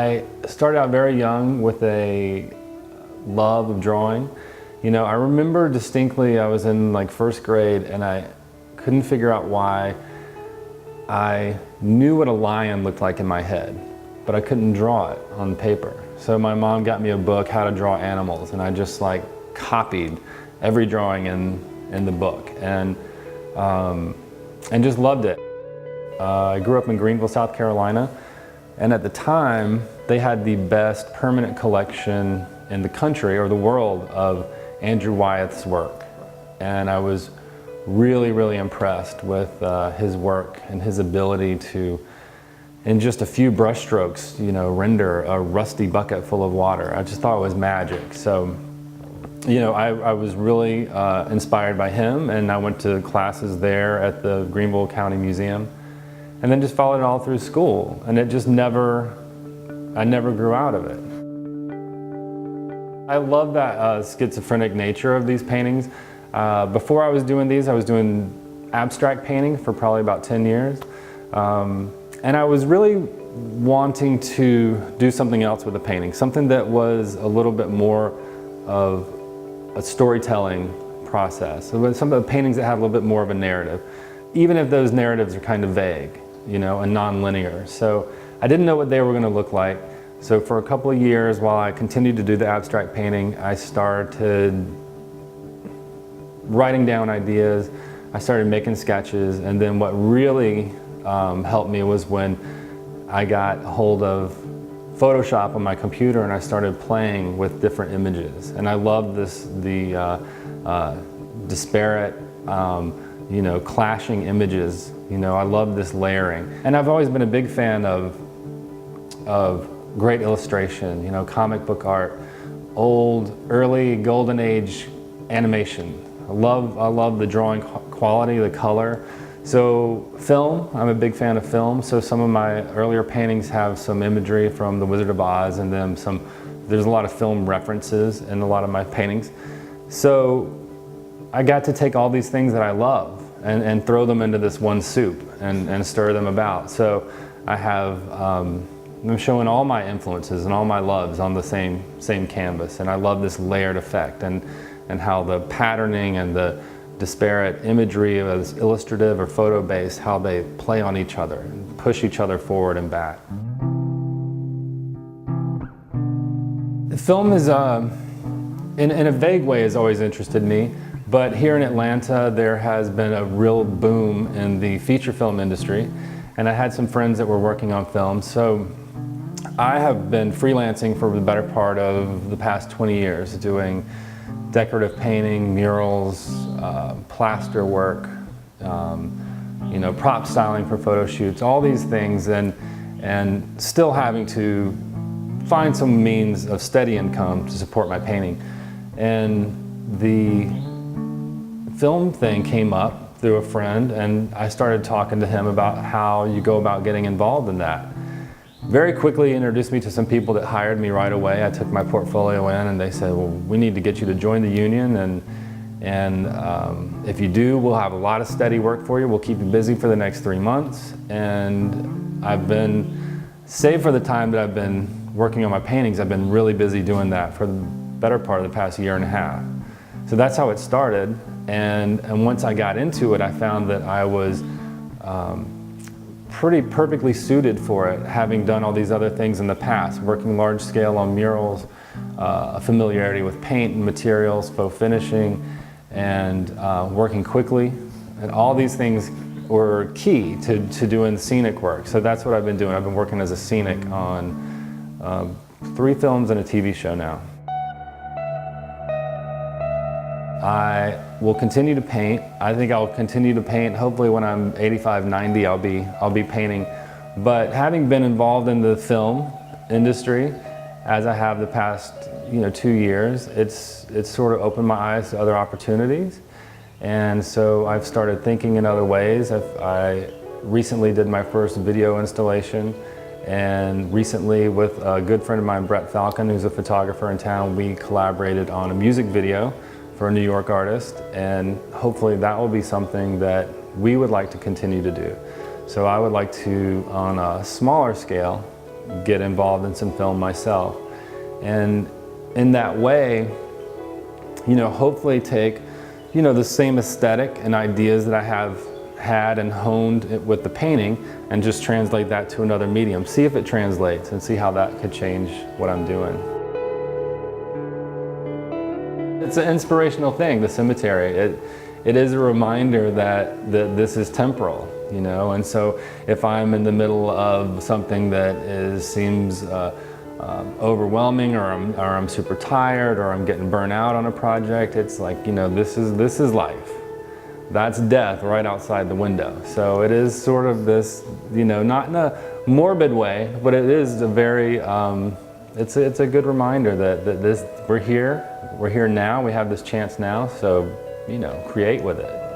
I started out very young with a love of drawing. You know, I remember distinctly I was in like first grade and I couldn't figure out why. I knew what a lion looked like in my head, but I couldn't draw it on paper. So my mom got me a book, How to Draw Animals, and I just like copied every drawing in the book and just loved it. I grew up in Greenville, South Carolina, and at the time they had the best permanent collection in the country or the world of Andrew Wyeth's work. And I was really, really impressed with his work and his ability to, in just a few brush strokes, you know, render a rusty bucket full of water. I just thought it was magic. So, you know, I was really inspired by him, and I went to classes there at the Greenville County Museum, and then just followed it all through school. And it just I never grew out of it. I love that schizophrenic nature of these paintings. Before I was doing these, I was doing abstract painting for probably about 10 years. And I was really wanting to do something else with the painting, something that was a little bit more of a storytelling process. So some of the paintings that have a little bit more of a narrative, even if those narratives are kind of vague, you know, and non-linear. So I didn't know what they were going to look like. So for a couple of years, while I continued to do the abstract painting, I started writing down ideas. I started making sketches, and then what really helped me was when I got a hold of Photoshop on my computer and I started playing with different images. And I love the disparate, you know, clashing images. You know, I love this layering. And I've always been a big fan of great illustration, you know, comic book art, old, early golden age animation. I love the drawing quality, the color. So film, I'm a big fan of film. So some of my earlier paintings have some imagery from The Wizard of Oz, and then there's a lot of film references in a lot of my paintings. So I got to take all these things that I love and throw them into this one soup and stir them about. So I have, I'm showing all my influences and all my loves on the same canvas, and I love this layered effect and how the patterning and the disparate imagery as illustrative or photo-based, how they play on each other and push each other forward and back. Film is, in a vague way, has always interested me, but here in Atlanta there has been a real boom in the feature film industry, and I had some friends that were working on film, so I have been freelancing for the better part of the past 20 years, doing decorative painting, murals, plaster work, you know, prop styling for photo shoots, all these things, and still having to find some means of steady income to support my painting. And the film thing came up through a friend, and I started talking to him about how you go about getting involved in that. Very quickly introduced me to some people that hired me right away. I took my portfolio in and they said, well, we need to get you to join the union, and if you do, we'll have a lot of steady work for you. We'll keep you busy for the next 3 months. And I've been, save for the time that I've been working on my paintings, I've been really busy doing that for the better part of the past year and a half. So that's how it started. And once I got into it, I found that I was pretty perfectly suited for it, having done all these other things in the past, working large scale on murals, a familiarity with paint and materials, faux finishing, and working quickly. And all these things were key to doing scenic work. So that's what I've been doing. I've been working as a scenic on 3 films and a TV show now. I will continue to paint. I think I'll continue to paint. Hopefully when I'm 85, 90, I'll be painting. But having been involved in the film industry, as I have the past 2 years, it's sort of opened my eyes to other opportunities. And so I've started thinking in other ways. I recently did my first video installation, and recently with a good friend of mine, Brett Falcon, who's a photographer in town, we collaborated on a music video for a New York artist, and hopefully that will be something that we would like to continue to do. So I would like to, on a smaller scale, get involved in some film myself. And in that way, you know, hopefully take, you know, the same aesthetic and ideas that I have had and honed with the painting and just translate that to another medium. See if it translates and see how that could change what I'm doing. It's an inspirational thing, the cemetery. It is a reminder that this is temporal, you know, and so if I'm in the middle of something that seems overwhelming, or I'm super tired, or I'm getting burnt out on a project, it's like, you know, this is life. That's death right outside the window. So it is sort of this, you know, not in a morbid way, but it is a very, it's a good reminder that we're here now, we have this chance now, so, you know, create with it.